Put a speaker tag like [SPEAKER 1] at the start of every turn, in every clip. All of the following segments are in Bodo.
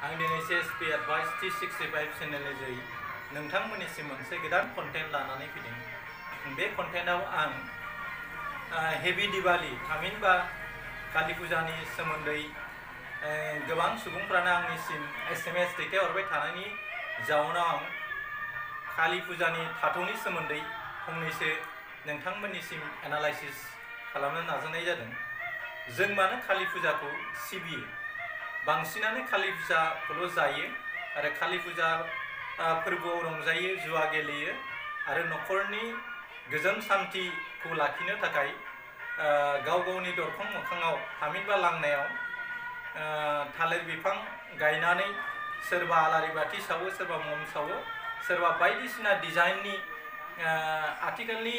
[SPEAKER 1] आं दिनै CSP Advice T65 चेनेलनि जोहै नोंथांमोननिसिम मोनसे गोदान कन्टेन्ट लानानै फैदों। बे कन्टेन्टआव आं हेभि दिवाली थामहिनबा काली फुजानि सोमोन्दै गोबां सुबुंफ्रानो आंनिसिम SMS दैथायहरबाय थानायनि जाउनाव काली फुजानि थाथौनि सोमोन्दै फंनैसो नोंथांमोननिसिम एनालाइसिस खालामनो नाजानाय जादों। जों मानो काली फुजाखौ सिबियो? बांसिनानो काली फुजाखौल' जायो आरो काली फुजा फोरबोआव रंजायो, जुवा गेलेयो आरो न'खरनि गोजोन सान्थिखौ लाखिनो थाखाय गाव गावनि दरखं मोखाङाव थामहिनबा लांनायाव थालिर बिफां गायनानै सोरबा आलारि बाथि सावो, सोरबा मम सावो, सोरबा बायदिसिना डिजाइननि आथिखालनि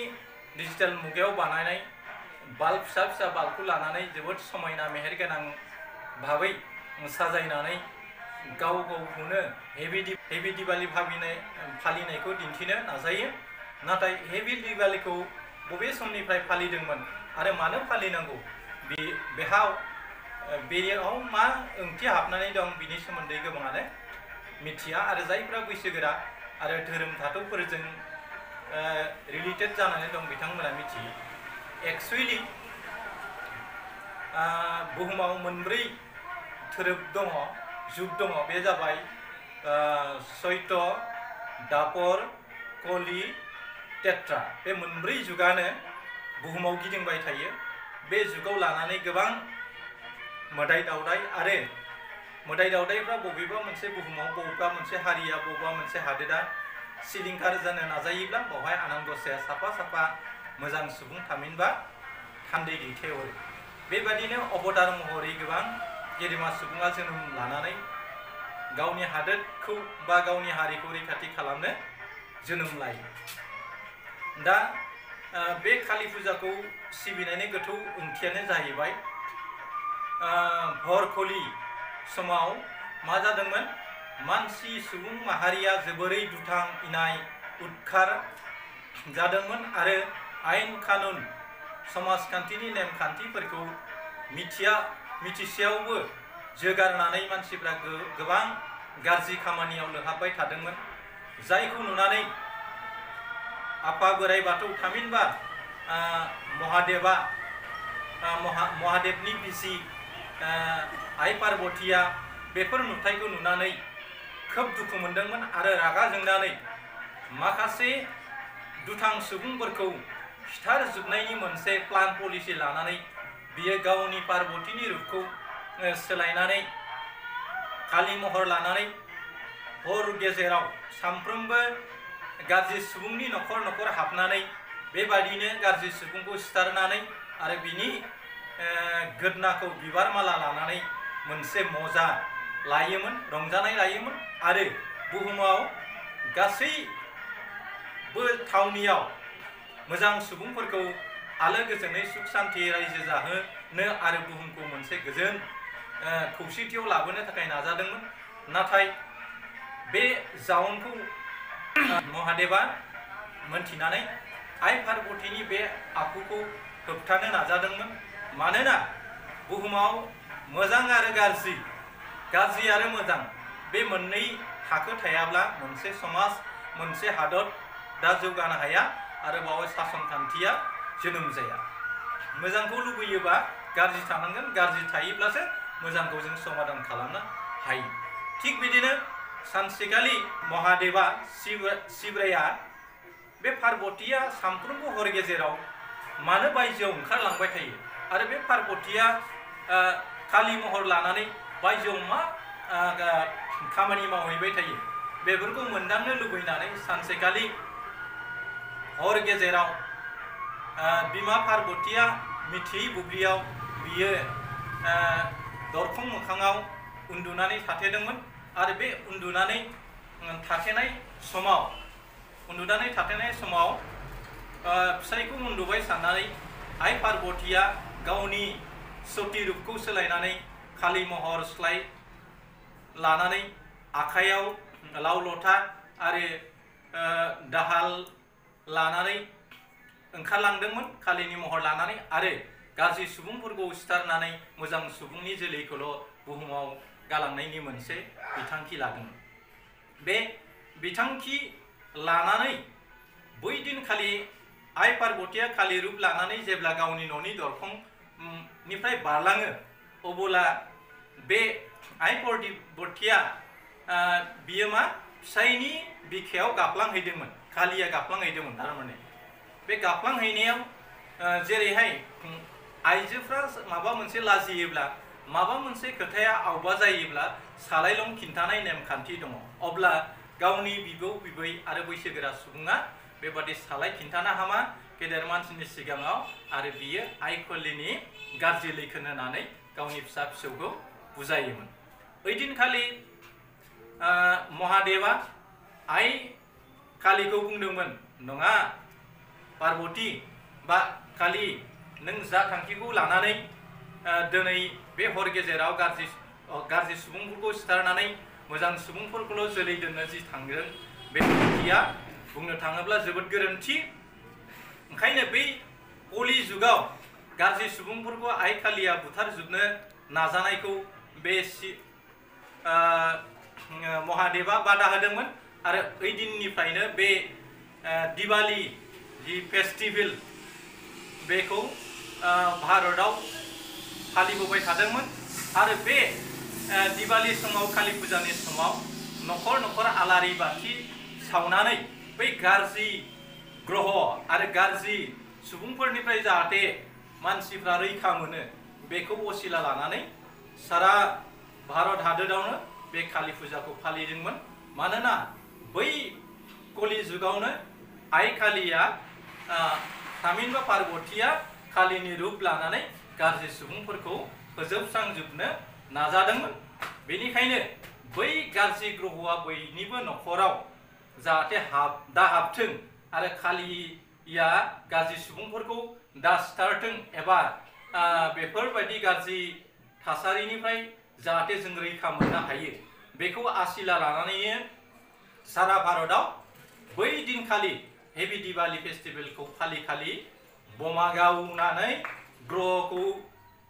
[SPEAKER 1] डिजिटेल मुगायाव बानायनाय बाल्ब फिसा फिसा बाल्बखौ लानानै जोबोद समायना मेहेरगोनां भाबै साजायनानै गाव गावखौनो हेभि दिवाली फालिनायखौ दिन्थिनो नाजायो। नाथाय हेभि दिवालीखौ बबे समनिफ्राय फालिदोंमोन आरो मानो फालिनांगौ, बेयाव मा ओंथि हाबनानै दं बिनि सोमोन्दै गोबाङानो मिथिया आरो जायफ्रा बैसोगोरा आरो धोरोम थाथौफोरजों रिलेटेड जानानै दं बिथांमोना मिथियो। एक्सुवेलि बुहुमाव मोनब्रै धोरोम दङ, जुग दङ। बे जाबाय सैत्य, दापर, कलि, तेत्रा। बे मोनब्रै जुगानो बुहुमाव गिदिंबाय थायो। बे जुगाव लानानै गोबां मोदाय दावदाय आरो मोदाय दावदायफ्रा बबेबा मोनसे बुहुमाव, बबेबा मोनसे हारिया, बबेबा मोनसे हादोरा सिलिंखार जानो नाजायोब्ला बेवहाय आनान गसाया साफा साफा मोजां सुबुं थामहिनबा थान्दै दैथायहरो। बेबादिनो अबतार महरै गोबां गेदेमा सुबुङा जोनोम लानानै गावनि हादोरखौ बा गावनि हारिखौ रैखाथि खालामनो जोनोम लायो। दा बे काली फुजाखौ सिबिनायनि गोथौ ओंथियानो जाहैबाय भर कलि समाव मा जादोंमोन? मानसि सुबुं माहारिया जोबोरै दुथां, इनाय उदखार जादोंमोन आरो आयेन कानुन समाजखान्थिनि नेमखान्थिफोरखौ मिथिसेयावबो जोगारनानै मानसिफ्रा गोबां गाज्रि खामानियाव लोहाबबाय थादोंमोन। जायखौ नुनानै आफा बोराइ बाथौ थामहिनबा महादेबनि बिसि आइ पार्बतीया बेफोर नुथायखौ नुनानै खोब दुखु मोनदोंमोन आरो रागा जोंनानै माखासे दुथां सुबुंफोरखौ सिथारजोबनायनि मोनसे प्लान पलिसि लानानै बियो गावनि पार्बतीनि रुपखौ सोलायनानै काली महर लानानै हर गेजेराव सानफ्रोमबो गाज्रि सुबुंनि न'खर न'खर हाबनानै बेबादिनो गाज्रि सुबुंखौ सिथारनानै आरो बिनि गोदनाखौ बिबार माला लानानै मोनसे मजा लायोमोन, रंजानाय लायोमोन आरो बुहुमाव गासैबो थावनियाव मोजां सुबुंफोरखौ आलो गोजोनै सुख सान्थि रायजो जाहोनो आरो बुहुमखौ मोनसे गोजोन खौसेथियाव लाबोनो थाखाय नाजादोंमोन। नाथाय बे जाउनखौ महादेबा मोनथिनानै आइ पार्बतीनि बे आखुखौ होबथानो नाजादोंमोन। मानोना बुहुमाव मोजां आरो गाज्रि, गाज्रि आरो मोजां बे मोननै थाखो थायाब्ला मोनसे समाज, मोनसे हादर दा जौगानो हाया आरो बावहाय सासन खान्थिया जोनोम जाया। मोजांखौ लुबैयोबा गाज्रि थानांगोन, गाज्रि थायोब्लासो मोजांखौ जों समाधान खालामनो हायो। थिग बिदिनो सानसेखालि महादेबा शिबराया बे पार्बतीया सानफ्रोमबो हर गेजेराव मानो बायजोआव ओंखारलांबाय थायो आरो बे पार्बतीया काली महर लानानै बायजोआव मा खामानि मावहैबाय थायो, बेफोरखौ मोनदांनो लुबैनानै सानसेखालि हर गेजेराव बिमा पार्बतीया मिथियै बुब्लियाव बियो दरखं मोखाङाव उन्दुनानै थाथेदोंमोन आरो बे उन्दुनानै थाथेनाय समाव फिसायखौ उन्दुबाय साननानै आइ पार्बतीया गावनि सती रुपखौ सोलायनानै काली महर लानानै आखाइयाव लाव लथा आरो दाहाल लानानै ओंखारलांदोंमोन कालीनि महर लानानै आरो गाज्रि सुबुंफोरखौ सिथारनानै मोजां सुबुंनि जोलैखौल' बुहुमाव गालांनायनि मोनसे बिथांखि लादोंमोन। बे बिथांखि लानानै बै दिनखालि आइ पार्बतीया खालि रूप लानानै जेब्ला गावनि न'नि दरखंनिफ्राय बारलाङो अब्ला बे आइ पार्बतीया बियो मा फिसायनि बिखायाव गाफ्लांहैदोंमोन, कालिया गाफ्लांहैदोंमोन थारमाने। बे गाफ्लांहैनायाव जेरैहाय आइजोफ्रा माबा मोनसे लाजियोब्ला माबा मोनसे खोथाया आवबा जायोब्ला सालायलं खिन्थानाय नेमखान्थि दङ, अब्ला गावनि बिबौ बिबै आरो बैसोगोरा सुबुङा बेबादि सालाय खिन्थानो हामा गेदेर मानसिनि सिगाङाव, आरो बियो आइ कलिनि गाज्रि लैखोन होनानै गावनि फिसा फिसौखौ बुजायोमोन। ओइदिनखालि महादेवा आइ कालिखौ बुंदोंमोन, नङा पार्बती बा काली, नों जा थांखिखौ लानानै दिनै बे हर गेजेराव गाज्रि सुबुंफोरखौ सिथारनानै मोजां सुबुंफोरखौल' जोलै दोननो जि थांदों, बे थांखिया बुंनो थाङोब्ला जोबोद गोरोन्थि। ओंखायनो बै कलि जुगाव गाज्रि सुबुंफोरखौ आइ कालिया बुथारजोबनो नाजानायखौ बे महादेवा बादा होदोंमोन। आरो ओइ दिननिफ्रायनो बे दिवाली जि फेस्टिभेल बेखौ भारताव फालिबोबाय थादोंमोन। आरो बे दिवाली समाव काली फुजानि समाव न'खर न'खर आलारि बाथि सावनानै बै गाज्रि ग्रह आरो गाज्रि सुबुंफोरनिफ्राय जाहाथे मानसिफ्रा रैखा मोनो बेखौ असिला लानानै सारा भारत हादोरावनो बे काली फुजाखौ फालिदोंमोन। मानोना बै कलि जुगावनो आइ कालिया थामहिनबा पार्बतीया कालिनि रूप लानानै गाज्रि सुबुंफोरखौ फोजोबस्रांजोबनो नाजादोंमोन। बेनिखायनो बै गाज्रि ग्रहआ बयनिबो न'खराव जाहाथे दा हाबथों आरो कालिया गाज्रि सुबुंफोरखौ दा सिथारथों, एबा बेफोरबायदि गाज्रि थासारिनिफ्राय जाहाथे जों रैखा मोननो हायो, बेखौ आसिला लानानैनो सारा भारताव बै दिनखालि हेभि दिवाली फेस्टिभेलखौ फालिखालि बमा गावनानै ग्रहखौ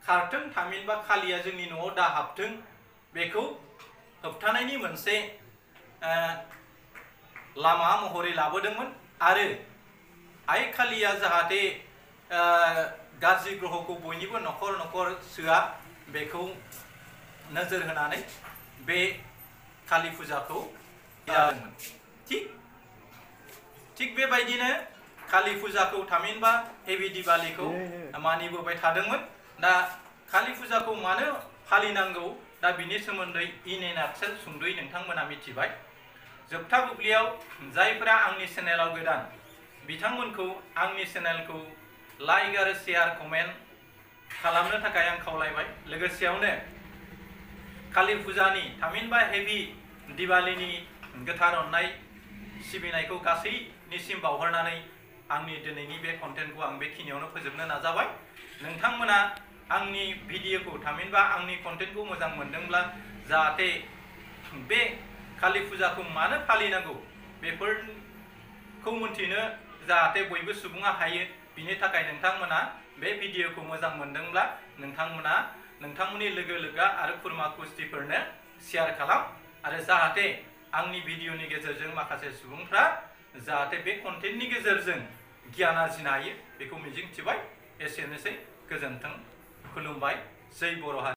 [SPEAKER 1] खारथों, थामहिनबा कालिया जोंनि न'आव दा हाबथों, बेखौ होबथानायनि मोनसे लामा महरै लाबोदोंमोन। आरो आइ कालिया जाहाथे गाज्रि ग्रहखौ बयनिबो न'खर न'खर सोआ, बेखौ नोजोर होनानै बे काली फुजाखौ जादोंमोन। थिग बेबायदिनो काली फुजाखौ थामहिनबा हेभि दिवालीखौ मानिबोबाय थादोंमोन। दा काली फुजाखौ मानो फालिनांगौ, दा बिनि सोमोन्दै इन ए नाटसेल सुंद'यै नोंथांमोना मिथिबाय। जोबथा बुब्लियाव जायफोरा आंनि चेनेलाव गोदान बिथांमोनखौ आंनि चेनेलखौ लाइक आरो शेयार कमेन्ट खालामनो थाखाय आं खावलायबाय। लोगोसेयावनो काली फुजानि थामहिनबा हेभि दिवालीनि गोथार अननाय सिबिनायखौ गासैनिसिम बावहरनानै आंनि दिनैनि बे कन्टेन्टखौ आं बेखिनियावनो फोजोबनो नाजाबाय। नोंथांमोना आंनि भिडिअखौ थामहिनबा आंनि कन्टेन्टखौ मोजां मोनदोंब्ला जाहाथे बे काली फुजाखौ मानो फालिनांगौ बेफोरखौ मोनथिनो जाहाथे बयबो सुबुङा हायो, बिनि थाखाय नोंथांमोना बे भिडिअखौ मोजां मोनदोंब्ला नोंथांमोना नोंथांमोननि लोगो लोगो आरो खुरमा खुस्थिफोरनो शेयार खालाम, आरो जाहाथे आंनि भिडिअनि गेजेरजों माखासे सुबुंफ्रा जाहाथे बे कन्टेन्टनि गेजेरजों गियान आरजिनो हायो, बेखौ मिजिंथिबाय। एसेनोसै, गोजोन्थों, खुलुमबाय, जै बर' हारि।